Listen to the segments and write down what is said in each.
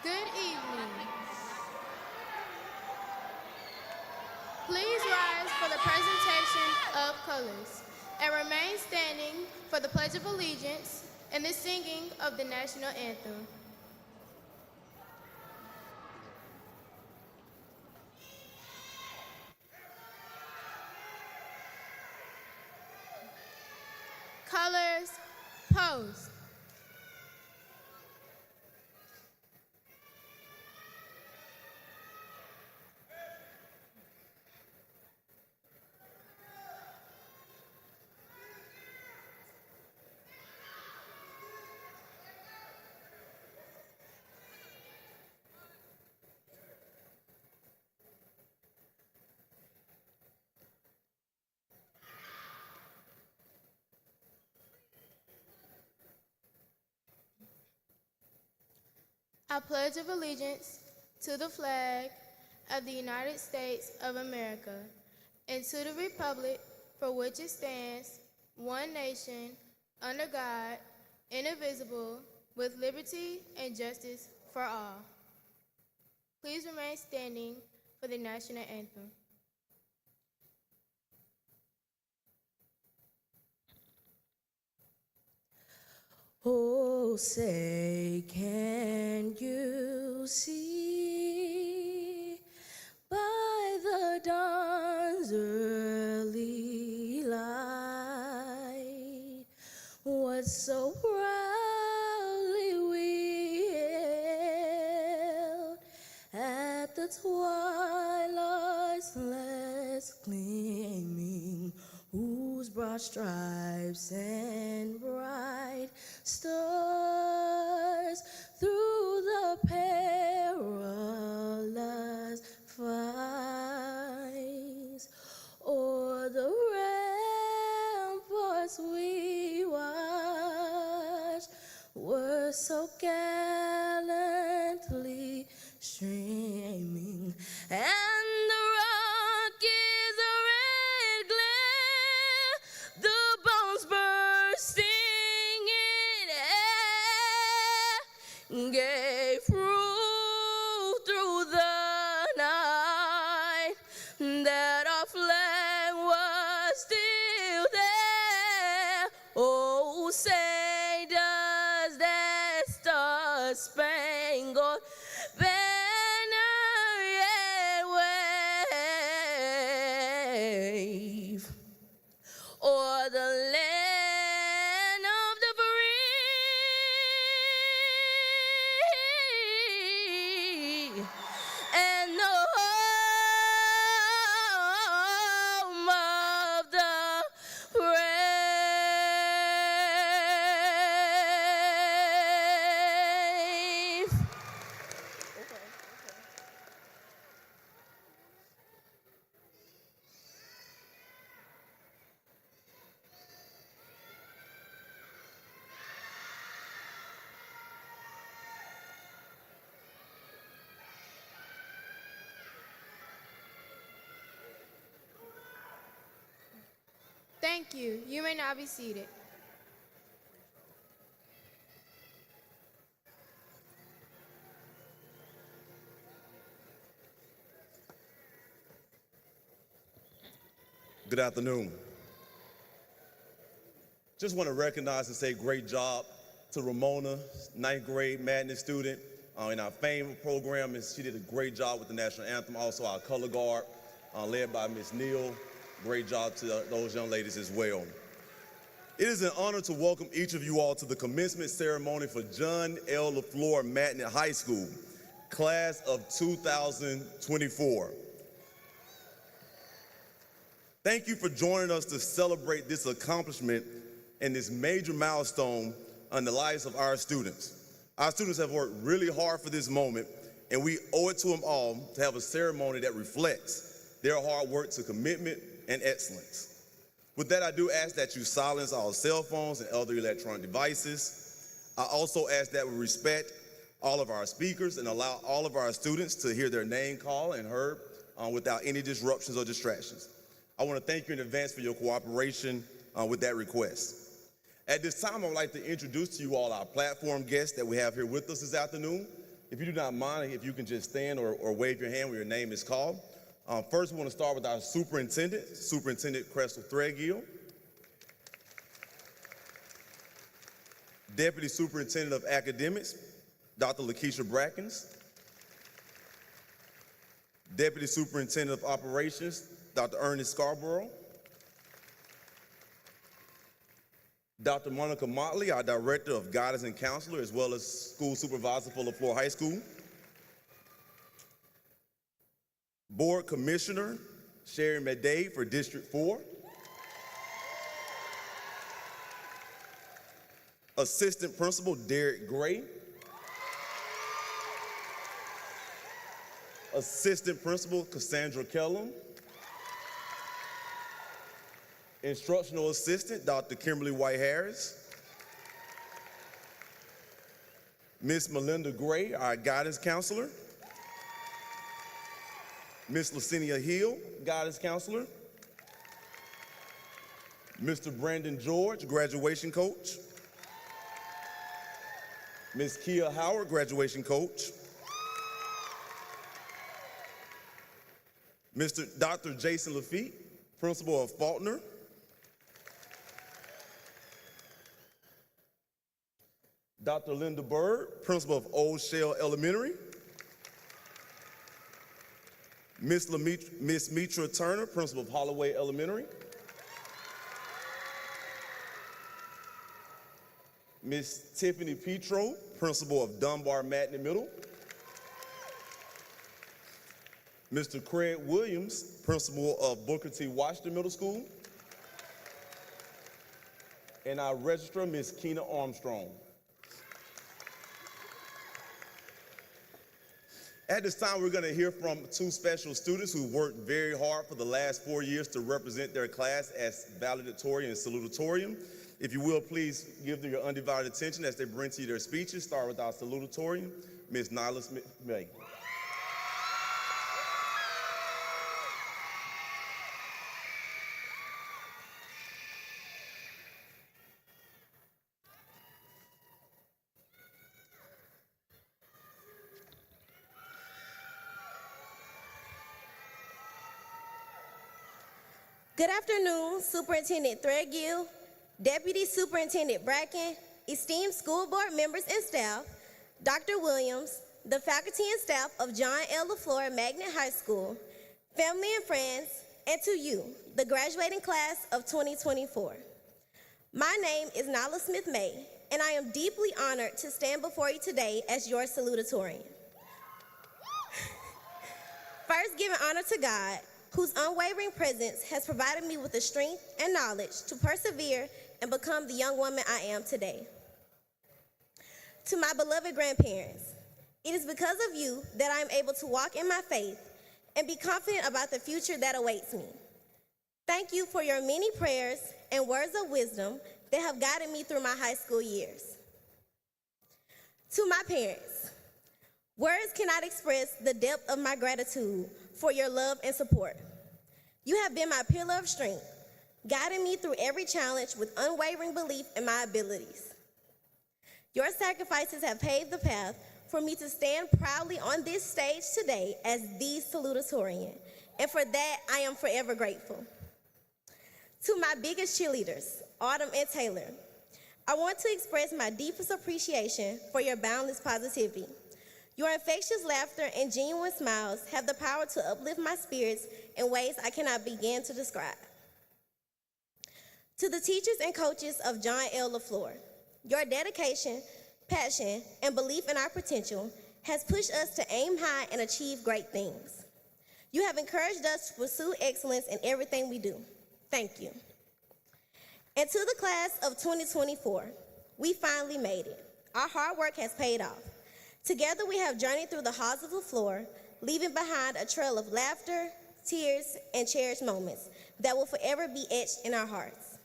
Good evening. Please rise for the presentation of colors and remain standing for the Pledge of Allegiance and the singing of the national anthem. Colors, post. I pledge of allegiance to the flag of the United States of America and to the republic for which it stands, one nation, under God, indivisible, with liberty and justice for all. Please remain standing for the national anthem. Oh, say, can you see by the dawn's early light what so proudly we hailed at the twilight's last gleaming, whose broad stripes and bright stars through the perilous fights o'er the ramparts we watched were so gallantly streaming, and the rocket's red glare, the bombs bursting in air, gave proof through the night that our flag was still there. Oh, say does that star-spangled banner yet wave o'er the land of the free and the home of the brave. Thank you. You may now be seated. Good afternoon. Just want to recognize and say great job to Ramona, 9th grade Madness student in our FAME program. And she did a great job with the national anthem. Also our color guard, led by Miss Neal. Great job to those young ladies as well. It is an honor to welcome each of you all to the commencement ceremony for John L. LeFlore Magnet High School, class of 2024. Thank you for joining us to celebrate this accomplishment and this major milestone in the lives of our students. Our students have worked really hard for this moment, and we owe it to them all to have a ceremony that reflects their hard work to commitment and excellence. With that, I do ask that you silence all cell phones and other electronic devices. I also ask that we respect all of our speakers and allow all of our students to hear their name called and heard without any disruptions or distractions. I want to thank you in advance for your cooperation with that request. At this time, I would like to introduce to you all our platform guests that we have here with us this afternoon. If you do not mind, if you can just stand or wave your hand when your name is called. First, we want to start with our superintendent, Superintendent Crystal Threadgill. Deputy Superintendent of Academics, Dr. Lakeisha Brackens. Deputy Superintendent of Operations, Dr. Ernest Scarborough. Dr. Monica Motley, our Director of Guidance and Counselor, as well as School Supervisor for LeFlore High School. Board Commissioner, Sherry Madej for District 4. Assistant Principal, Derek Gray. Assistant Principal, Cassandra Kellum. Instructional Assistant, Dr. Kimberly White-Harris. Miss Melinda Gray, our Guidance Counselor. Miss Lacinia Hill, Guidance Counselor. Mr. Brandon George, Graduation Coach. Miss Kia Howard, Graduation Coach. Dr. Jason Lafitte, Principal of Faulkner. Dr. Linda Bird, Principal of Old Shell Elementary. Miss Mitra Turner, Principal of Holloway Elementary. Miss Tiffany Petro, Principal of Dunbar Matney Middle. Mr. Craig Williams, Principal of Booker T. Washington Middle School. And our registrar, Miss Keena Armstrong. At this time, we're going to hear from two special students who worked very hard for the last 4 years to represent their class as Valedictorian and Salutatorian. If you will, please give them your undivided attention as they bring to you their speeches. Start with our Salutatorian, Ms. Nyla Smith-May. Good afternoon, Superintendent Threadgill, Deputy Superintendent Bracken, esteemed school board members and staff, Dr. Williams, the faculty and staff of John L. LeFlore Magnet High School, family and friends, and to you, the graduating class of 2024. My name is Nyla Smith-May, and I am deeply honored to stand before you today as your salutatorian. First, giving honor to God, whose unwavering presence has provided me with the strength and knowledge to persevere and become the young woman I am today. To my beloved grandparents, it is because of you that I am able to walk in my faith and be confident about the future that awaits me. Thank you for your many prayers and words of wisdom that have guided me through my high school years. To my parents, words cannot express the depth of my gratitude for your love and support. You have been my pillar of strength, guiding me through every challenge with unwavering belief in my abilities. Your sacrifices have paved the path for me to stand proudly on this stage today as the salutatorian, and for that I am forever grateful. To my biggest cheerleaders, Autumn and Taylor, I want to express my deepest appreciation for your boundless positivity. Your infectious laughter and genuine smiles have the power to uplift my spirits in ways I cannot begin to describe. To the teachers and coaches of John L. LeFlore, your dedication, passion, and belief in our potential has pushed us to aim high and achieve great things. You have encouraged us to pursue excellence in everything we do. Thank you. And to the class of 2024, we finally made it. Our hard work has paid off. Together we have journeyed through the halls of LeFlore, leaving behind a trail of laughter, tears, and cherished moments that will forever be etched in our hearts.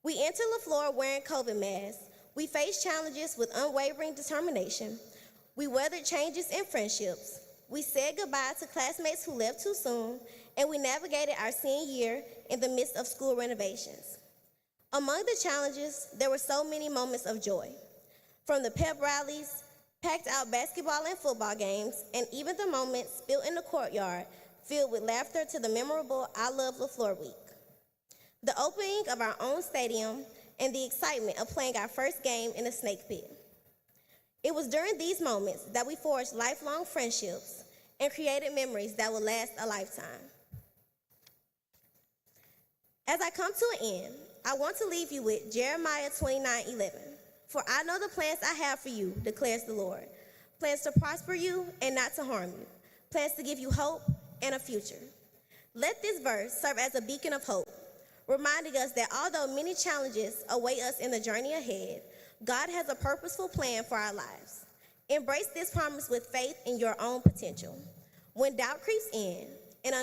We entered LeFlore wearing COVID masks. We faced challenges with unwavering determination. We weathered changes in friendships. We said goodbye to classmates who left too soon, and we navigated our senior year in the midst of school renovations. Among the challenges, there were so many moments of joy. From the pep rallies, packed out basketball and football games, and even the moments spent in the courtyard filled with laughter to the memorable I Love LeFlore week. The opening of our own stadium and the excitement of playing our first game in the snake pit. It was during these moments that we forged lifelong friendships and created memories that will last a lifetime. As I come to an end, I want to leave you with Jeremiah 29:11. For I know the plans I have for you, declares the Lord. Plans to prosper you and not to harm you. Plans to give you hope and a future. Let this verse serve as a beacon of hope, reminding us that although many challenges await us in the journey ahead, God has a purposeful plan for our lives. Embrace this promise with faith in your own potential. When doubt creeps in and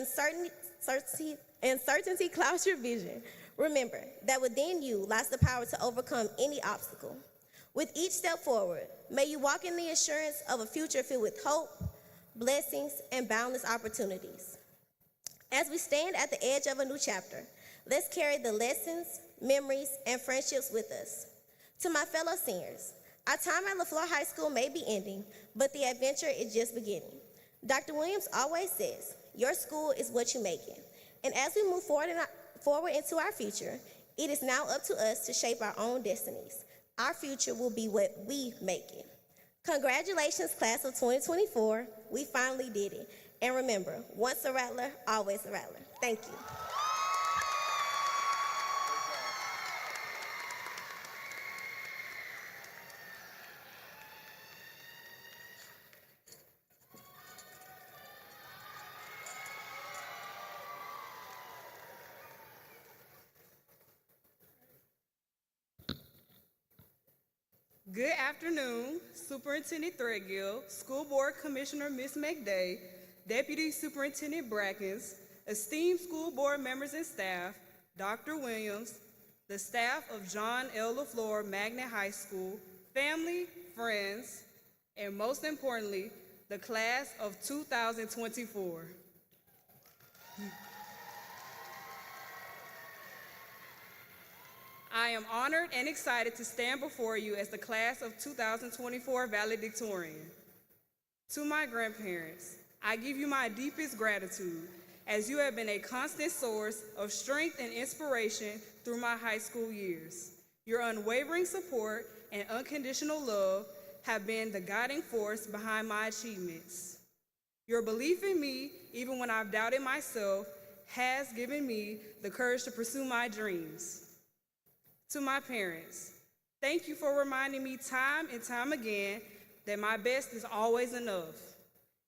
uncertainty clouds your vision, remember that within you lies the power to overcome any obstacle. With each step forward, may you walk in the assurance of a future filled with hope, blessings, and boundless opportunities. As we stand at the edge of a new chapter, let's carry the lessons, memories, and friendships with us. To my fellow seniors, our time at LeFlore High School may be ending, but the adventure is just beginning. Dr. Williams always says, your school is what you make it. And as we move forward into our future, it is now up to us to shape our own destinies. Our future will be what we make it. Congratulations, class of 2024. We finally did it. And remember, once a rattler, always a rattler. Thank you. Good afternoon, Superintendent Threadgill, School Board Commissioner Ms. McDay, Deputy Superintendent Brackens, esteemed school board members and staff, Dr. Williams, the staff of John L. LeFlore Magnet High School, family, friends, and most importantly, the class of 2024. I am honored and excited to stand before you as the class of 2024 Valedictorian. To my grandparents, I give you my deepest gratitude as you have been a constant source of strength and inspiration through my high school years. Your unwavering support and unconditional love have been the guiding force behind my achievements. Your belief in me, even when I've doubted myself, has given me the courage to pursue my dreams. To my parents, thank you for reminding me time and time again that my best is always enough.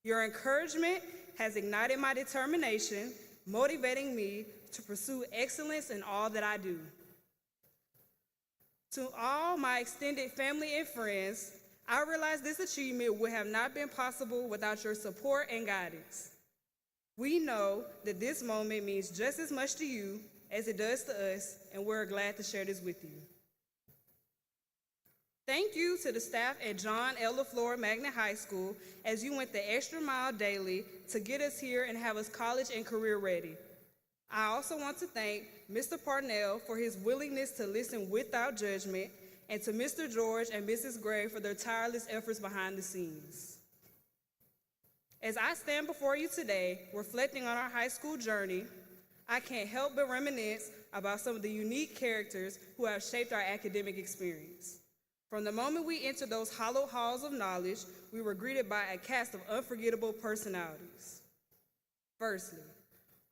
Your encouragement has ignited my determination, motivating me to pursue excellence in all that I do. To all my extended family and friends, I realize this achievement would have not been possible without your support and guidance. We know that this moment means just as much to you as it does to us, and we're glad to share this with you. Thank you to the staff at John L. LeFlore Magnet High School as you went the extra mile daily to get us here and have us college and career ready. I also want to thank Mr. Parnell for his willingness to listen without judgment, and to Mr. George and Mrs. Gray for their tireless efforts behind the scenes. As I stand before you today, reflecting on our high school journey, I can't help but reminisce about some of the unique characters who have shaped our academic experience. From the moment we entered those hallowed halls of knowledge, we were greeted by a cast of unforgettable personalities. Firstly,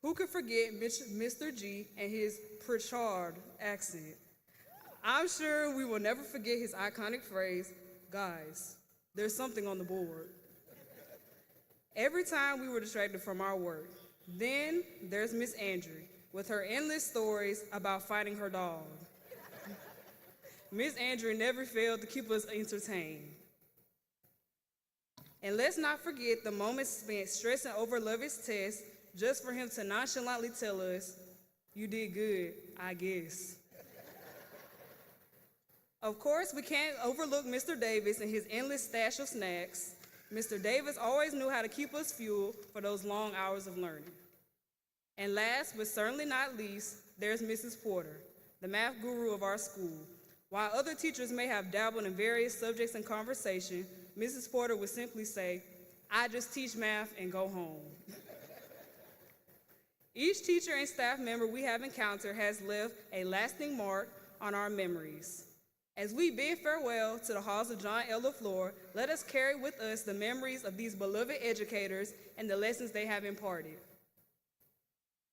who could forget Mr. G and his Pritchard accent? I'm sure we will never forget his iconic phrase, "Guys, there's something on the board." Every time we were distracted from our work. Then there's Miss Andrew with her endless stories about fighting her dog. Miss Andrew never failed to keep us entertained. And let's not forget the moments spent stressing over Lovett's test just for him to nonchalantly tell us, "You did good, I guess." Of course, we can't overlook Mr. Davis and his endless stash of snacks. Mr. Davis always knew how to keep us fueled for those long hours of learning. And last but certainly not least, there's Mrs. Porter, the math guru of our school. While other teachers may have dabbled in various subjects and conversation, Mrs. Porter would simply say, "I just teach math and go home." Each teacher and staff member we have encountered has left a lasting mark on our memories. As we bid farewell to the halls of John L. LeFlore, let us carry with us the memories of these beloved educators and the lessons they have imparted.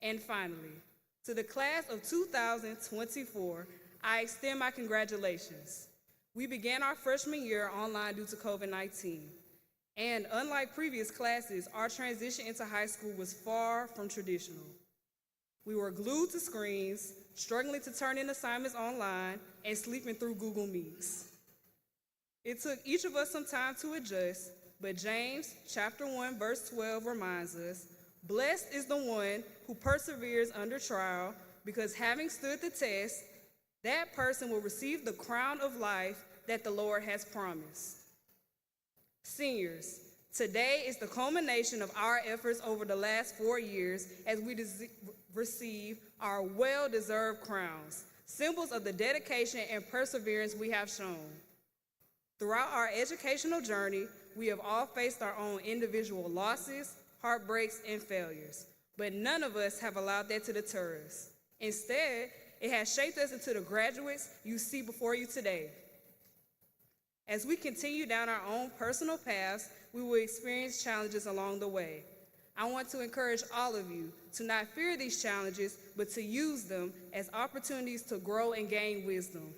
And finally, to the class of 2024, I extend my congratulations. We began our freshman year online due to COVID-19. And unlike previous classes, our transition into high school was far from traditional. We were glued to screens, struggling to turn in assignments online, and sleeping through Google Meets. It took each of us some time to adjust, but James chapter 1, verse 12 reminds us, "Blessed is the one who perseveres under trial, because having stood the test, that person will receive the crown of life that the Lord has promised." Seniors, today is the culmination of our efforts over the last 4 years as we receive our well-deserved crowns, symbols of the dedication and perseverance we have shown. Throughout our educational journey, we have all faced our own individual losses, heartbreaks, and failures, but none of us have allowed that to deter us. Instead, it has shaped us into the graduates you see before you today. As we continue down our own personal paths, we will experience challenges along the way. I want to encourage all of you to not fear these challenges, but to use them as opportunities to grow and gain wisdom.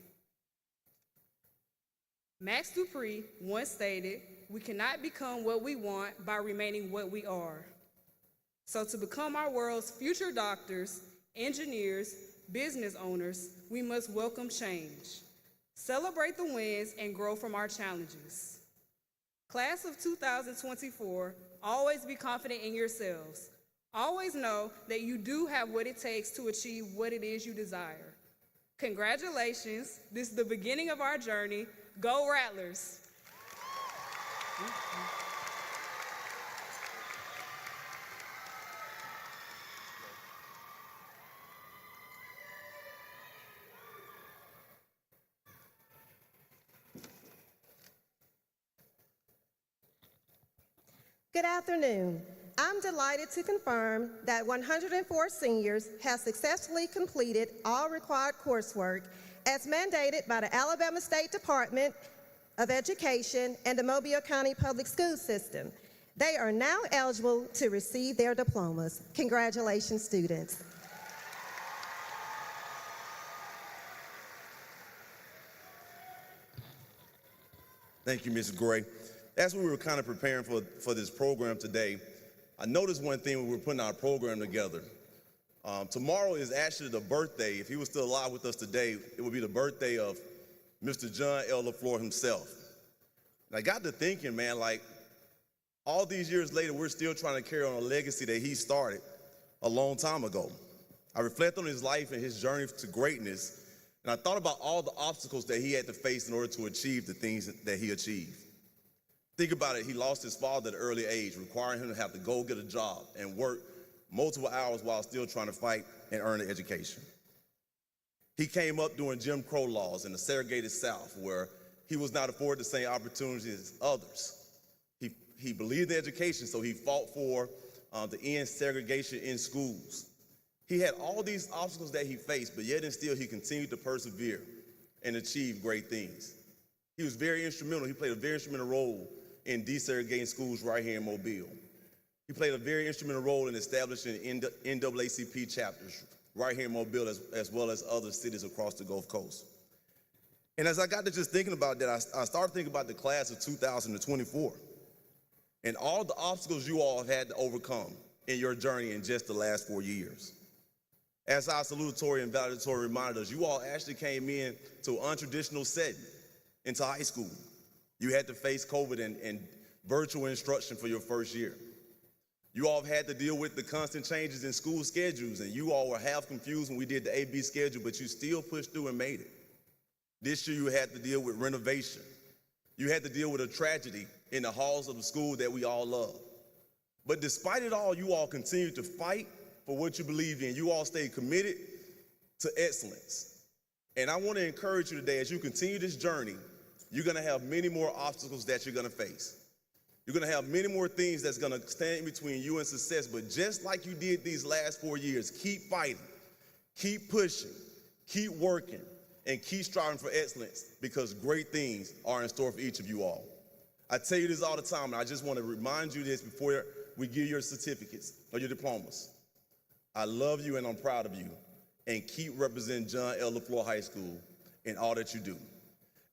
Max Dupree once stated, "We cannot become what we want by remaining what we are." So to become our world's future doctors, engineers, business owners, we must welcome change. Celebrate the wins and grow from our challenges. Class of 2024, always be confident in yourselves. Always know that you do have what it takes to achieve what it is you desire. Congratulations, this is the beginning of our journey. Go Rattlers! Good afternoon. I'm delighted to confirm that 104 seniors have successfully completed all required coursework as mandated by the Alabama State Department of Education and the Mobile County Public School System. They are now eligible to receive their diplomas. Congratulations, students. Thank you, Ms. Gray. As we were kind of preparing for this program today, I noticed one thing when we were putting our program together. Tomorrow is actually the birthday. If he was still alive with us today, it would be the birthday of Mr. John L. LeFlore himself. And I got to thinking, man, like all these years later, we're still trying to carry on a legacy that he started a long time ago. I reflect on his life and his journey to greatness, and I thought about all the obstacles that he had to face in order to achieve the things that he achieved. Think about it, he lost his father at an early age, requiring him to have to go get a job and work multiple hours while still trying to fight and earn an education. He came up during Jim Crow laws in the segregated South, where he was not afforded the same opportunities as others. He believed in education, so he fought for the end segregation in schools. He had all these obstacles that he faced, but yet and still he continued to persevere and achieve great things. He was very instrumental. He played a very instrumental role in desegregating schools right here in Mobile. He played a very instrumental role in establishing NAACP chapters right here in Mobile, as well as other cities across the Gulf Coast. And as I got to just thinking about that, I started thinking about the class of 2024 and all the obstacles you all have had to overcome in your journey in just the last 4 years. As our salutatorian and valedictorian reminded us, you all actually came in to an untraditional setting into high school. You had to face COVID and virtual instruction for your first year. You all have had to deal with the constant changes in school schedules, and you all were half confused when we did the AB schedule, but you still pushed through and made it. This year you had to deal with renovation. You had to deal with a tragedy in the halls of the school that we all love. But despite it all, you all continued to fight for what you believe in. You all stayed committed to excellence. And I want to encourage you today, as you continue this journey, You're gonna have many more obstacles that you're gonna face. You're gonna have many more things that's gonna stand in between you and success, but just like you did these last 4 years, keep fighting, keep pushing, keep working, and keep striving for excellence, because great things are in store for each of you all. I tell you this all the time, and I just wanna remind you this before we give your certificates or your diplomas. I love you and I'm proud of you, and keep representing John L. LeFlore High School in all that you do.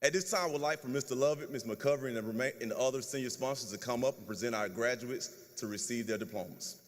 At this time, I would like for Mr. Lovett, Ms. McCovery, and the other senior sponsors to come up and present our graduates to receive their diplomas.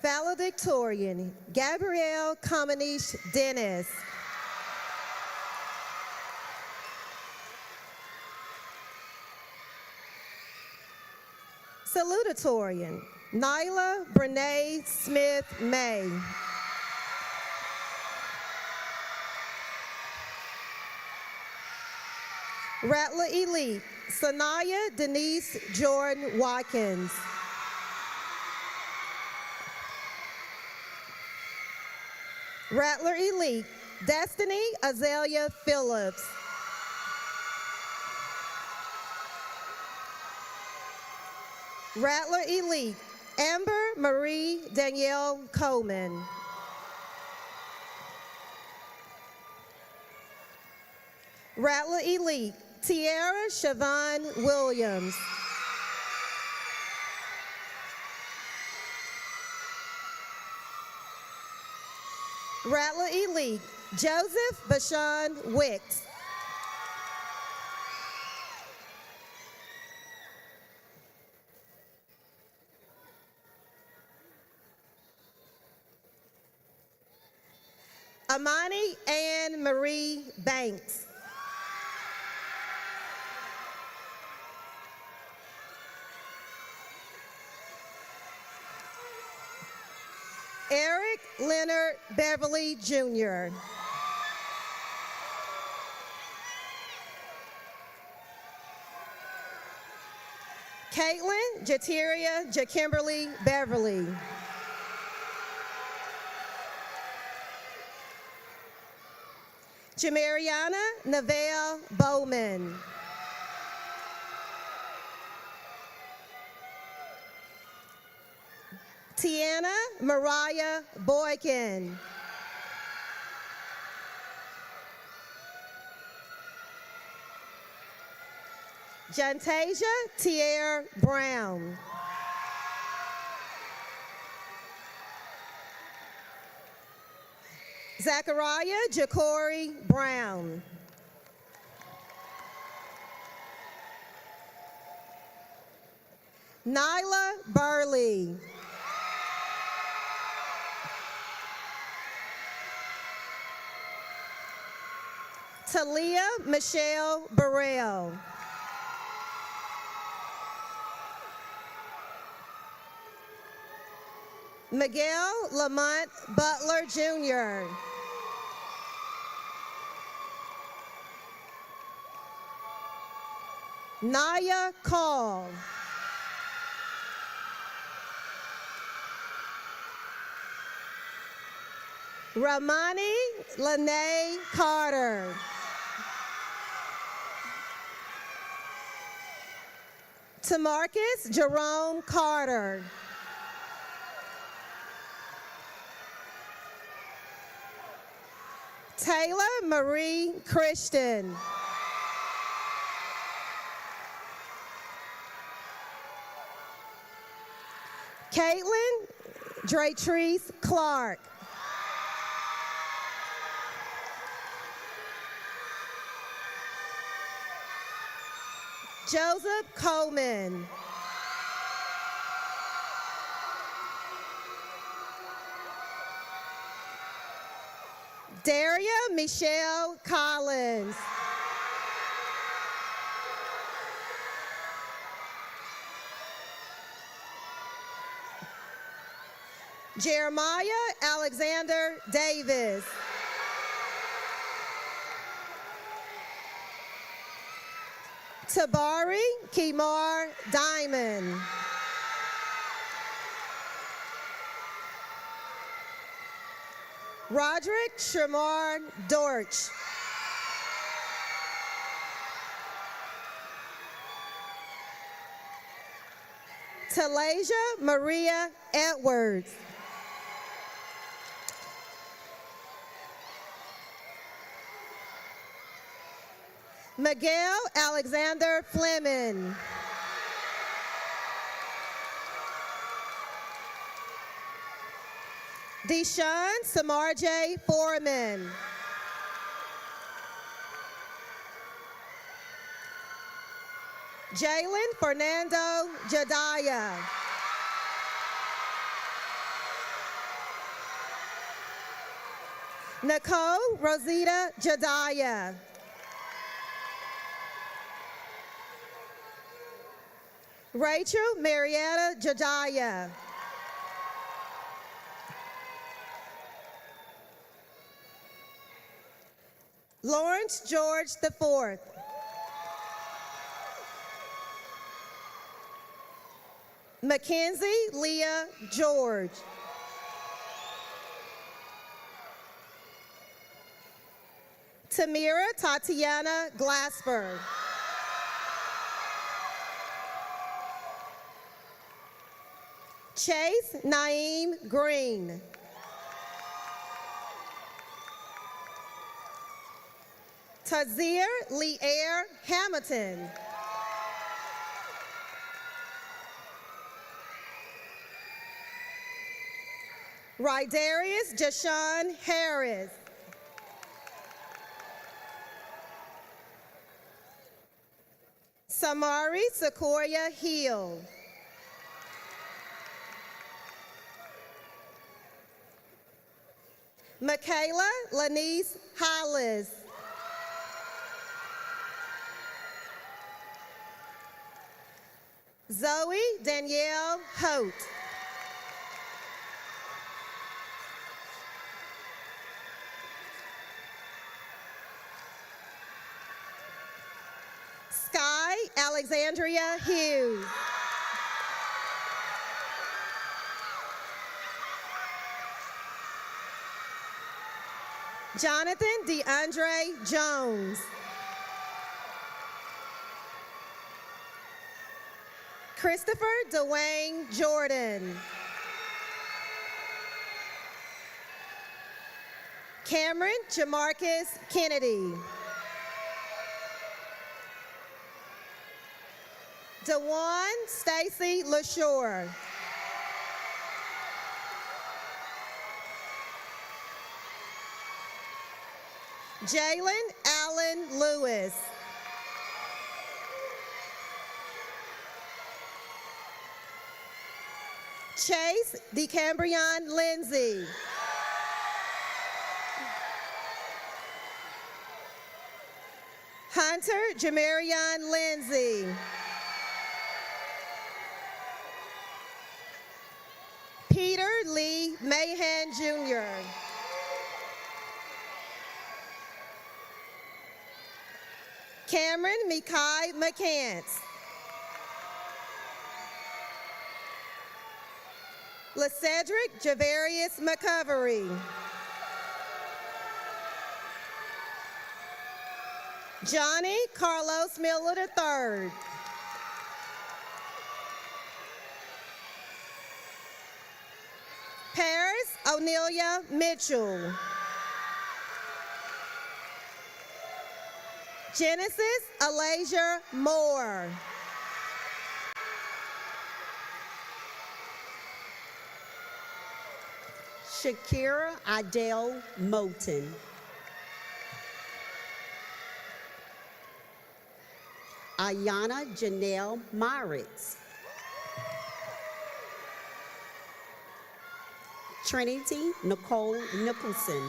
Valedictorian, Gabrielle Kamanish Dennis. Salutatorian, Nyla Brene Smith May. Rattler Elite, Sanaya Denise Jordan Watkins. Rattler Elite, Destiny Azalea Phillips. Rattler Elite, Amber Marie Danielle Coleman. Rattler Elite, Tiara Siobhan Williams. Rattler Elite, Joseph Bashan Wicks. Amani Ann Marie Banks. Eric Leonard Beverly Jr. Caitlin Jateria Jakimberly Beverly. Jamariana Neville Bowman. Tiana Mariah Boykin. Jantasia Tier Brown. Zachariah Jacory Brown. Nyla Burley. Talia Michelle Burrell. Miguel Lamont Butler Jr. Naya Call. Ramani Lene Carter. Tamarcus Jerome Carter. Taylor Marie Christian. Caitlin Dratrice Clark. Joseph Coleman. Daria Michelle Collins. Jeremiah Alexander Davis. Tabari Kimar Diamond. Roderick Shamar Dorch. Talasia Maria Edwards. Miguel Alexander Fleming. Deshaun Samarjay Foreman. Jalen Fernando Jediah. Nicole Rosita Jediah. Rachel Marietta Jediah. Lawrence George IV. Mackenzie Leah George. Tamira Tatiana Glasper. Chase Naeem Green. Tazir Leaire Hamilton. Rydarius Jashawn Harris. Samari Sequoia Hill. Michaela Lanice Hollis. Zoe Danielle Holt. Sky Alexandria Hughes. Jonathan DeAndre Jones. Christopher Dwayne Jordan. Cameron Jamarcus Kennedy. DeJuan Stacy LaShore. Jalen Allen Lewis. Chase DeCambrion Lindsay. Hunter Jamarion Lindsay. Peter Lee Mahan Jr. Cameron Mikai McCants. LaCedric Javarius McCovery. Johnny Carlos Miller III. Paris O'Nelia Mitchell. Genesis Alasia Moore. Shakira Adele Moulton. Ayana Janelle Moritz. Trinity Nicole Nicholson.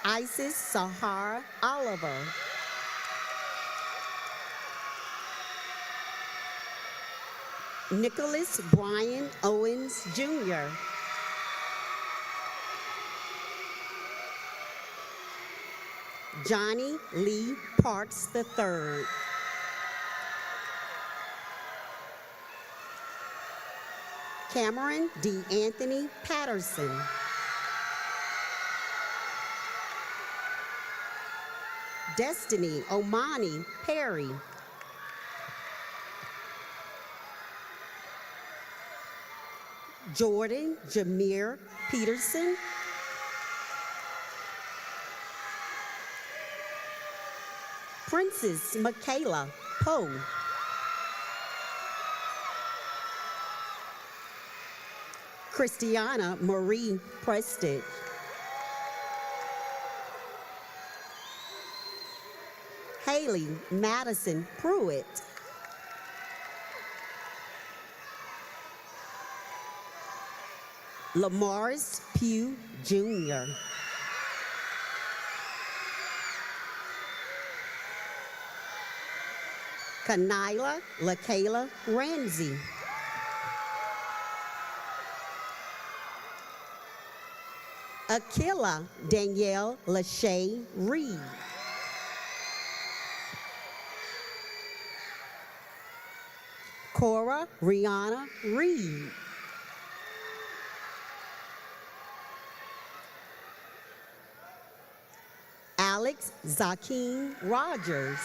Isis Sahara Oliver. Nicholas Brian Owens Jr. Johnny Lee Parks III. Cameron D. Anthony Patterson. Destiny Omani Perry. Jordan Jameer Peterson. Princess Michaela Poe. Christiana Marie Prestige. Haley Madison Pruitt. Lamaris Pugh Jr. Kanila LaKayla Ramsey. Akila Danielle Lachey Reed. Cora Rihanna Reed. Alex Zakeem Rogers.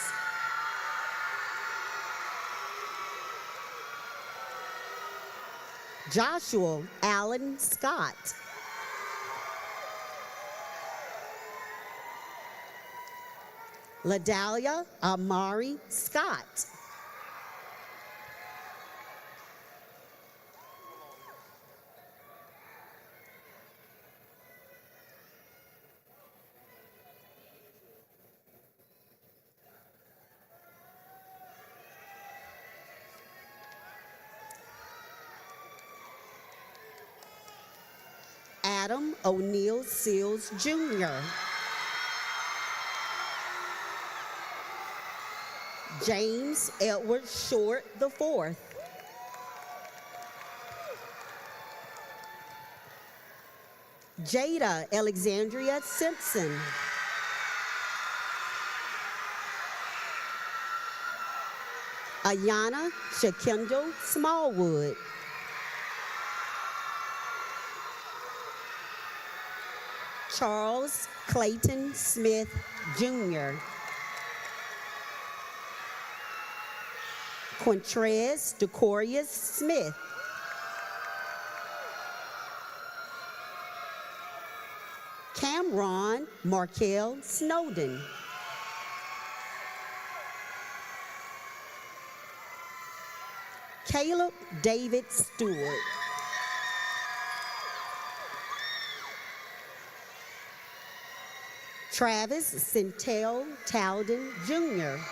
Joshua Allen Scott. Ladalia Amari Scott. Adam O'Neill Seals Jr. James Edward Short IV. Jada Alexandria Simpson. Ayana Shakendall Smallwood. Charles Clayton Smith Jr. Quintrez Decorius Smith. Cameron Markel Snowden. Caleb David Stewart. Travis Centel Talden Jr.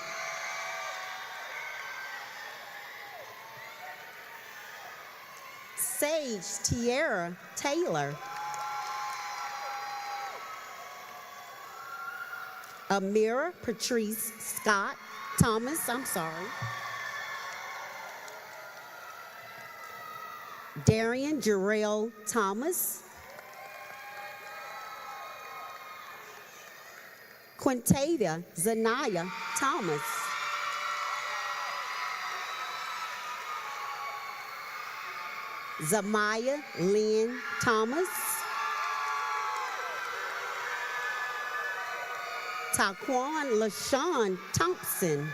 Sage Tierra Taylor. Amira Patrice Scott Thomas, Darian Jarrell Thomas. Quintavia Zanaya Thomas. Zamaya Lynn Thomas. Taquan LaShawn Thompson.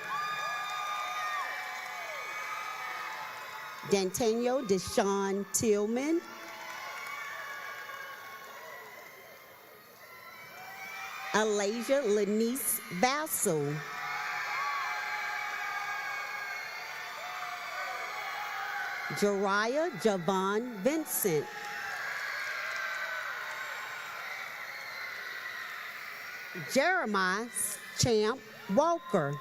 Dantano Deshawn Tillman. Alasia Lenice Vassell. Jariah Javon Vincent. Jeremiah Champ Walker.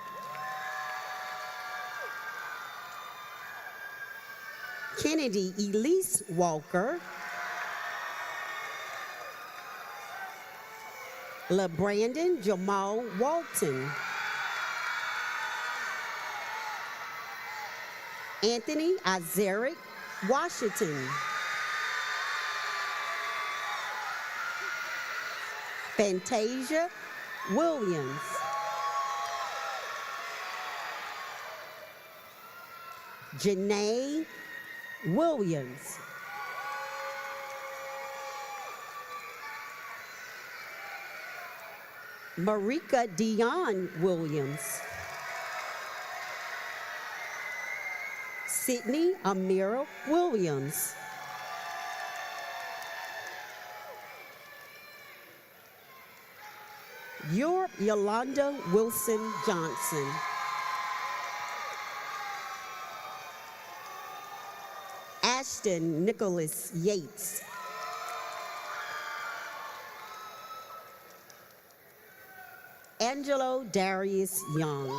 Kennedy Elise Walker. LeBrandon Jamal Walton. Anthony Azaric Washington. Fantasia Williams. Janae Williams. Marika Dion Williams. Sydney Amira Williams. Europe Yolanda Wilson Johnson. Ashton Nicholas Yates. Angelo Darius Young.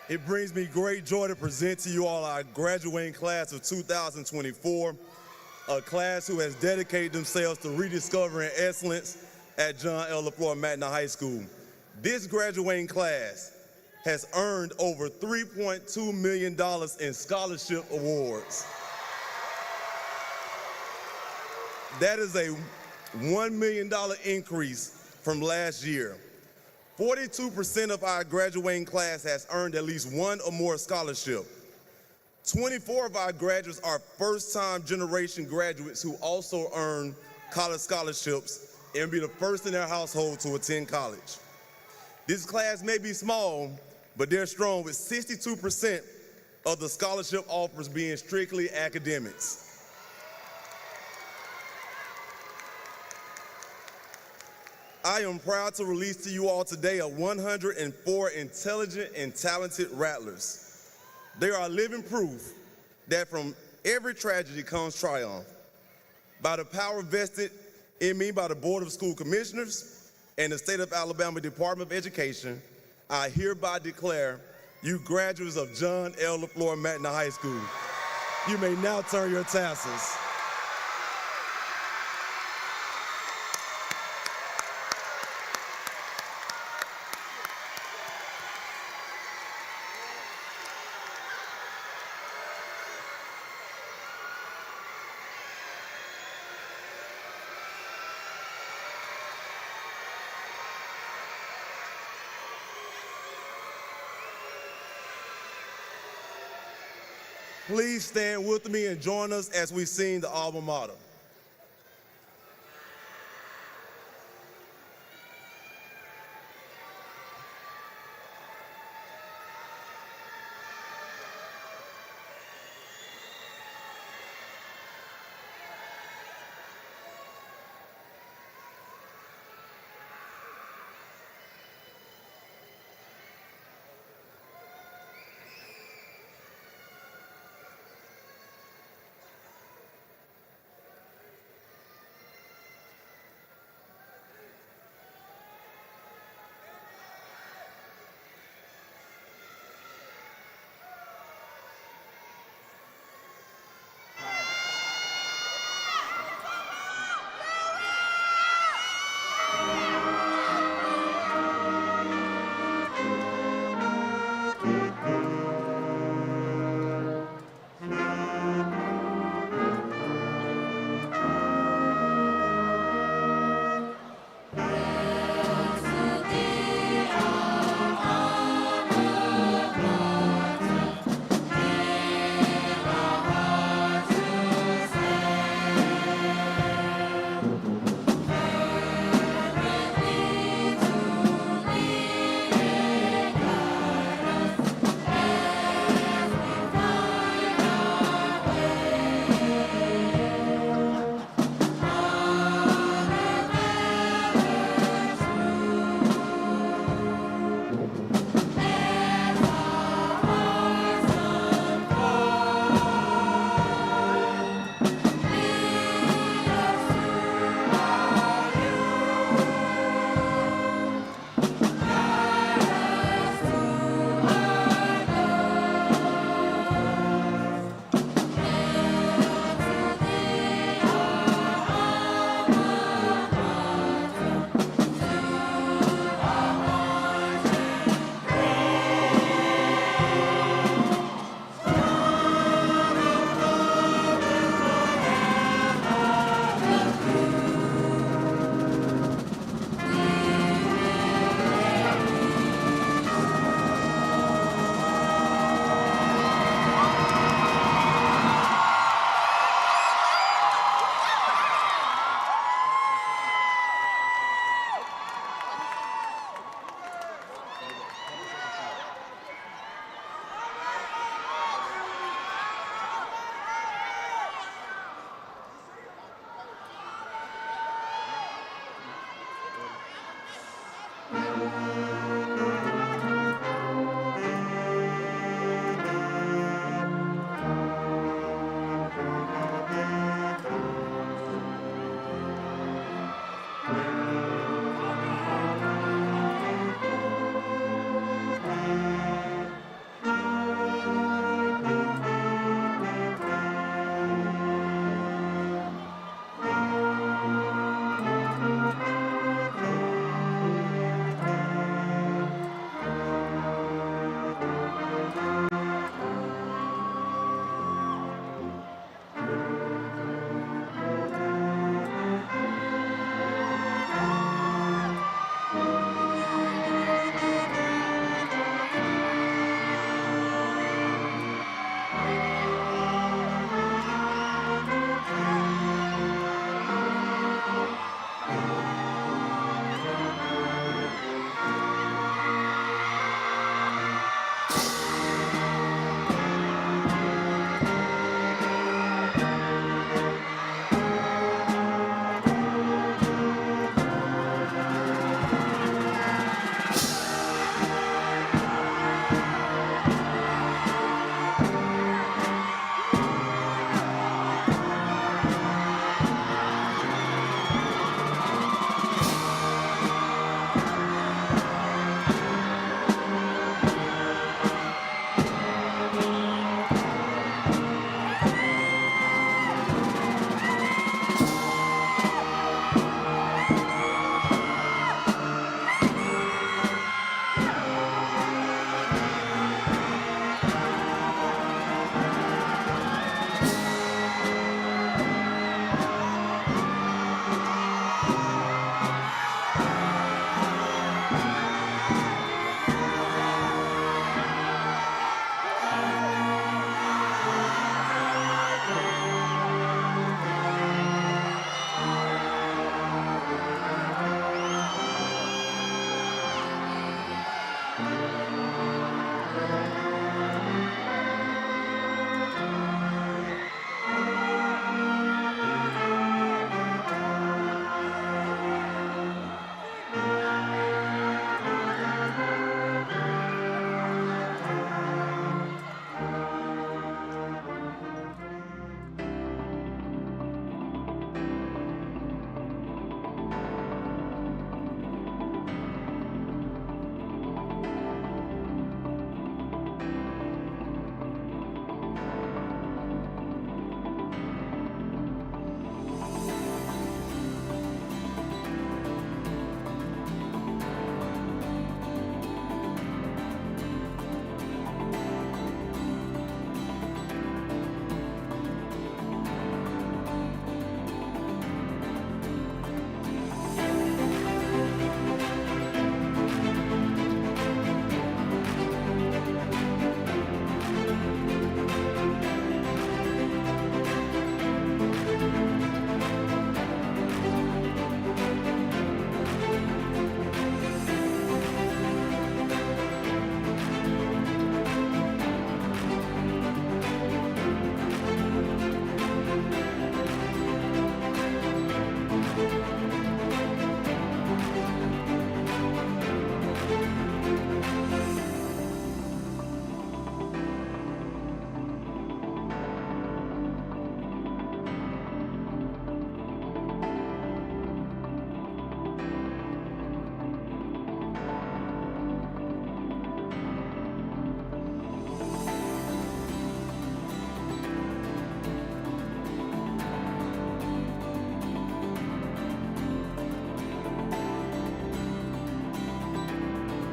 It brings me great joy to present to you all our graduating class of 2024, a class who has dedicated themselves to rediscovering excellence at John L. LeFlore Magna High School. This graduating class has earned over $3.2 million in scholarship awards. That is a $1 million increase from last year. 42% of our graduating class has earned at least one or more scholarship. 24 of our graduates are first-time generation graduates who also earn college scholarships and be the first in their household to attend college. This class may be small, but they're strong, with 62% of the scholarship offers being strictly academics. I am proud to release to you all today 104 intelligent and talented rattlers. They are living proof that from every tragedy comes triumph. By the power vested in me by the Board of School Commissioners and the State of Alabama Department of Education, I hereby declare you graduates of John L. LeFlore Magna High School. You may now turn your tassels. Please stand with me and join us as we sing the alma mater.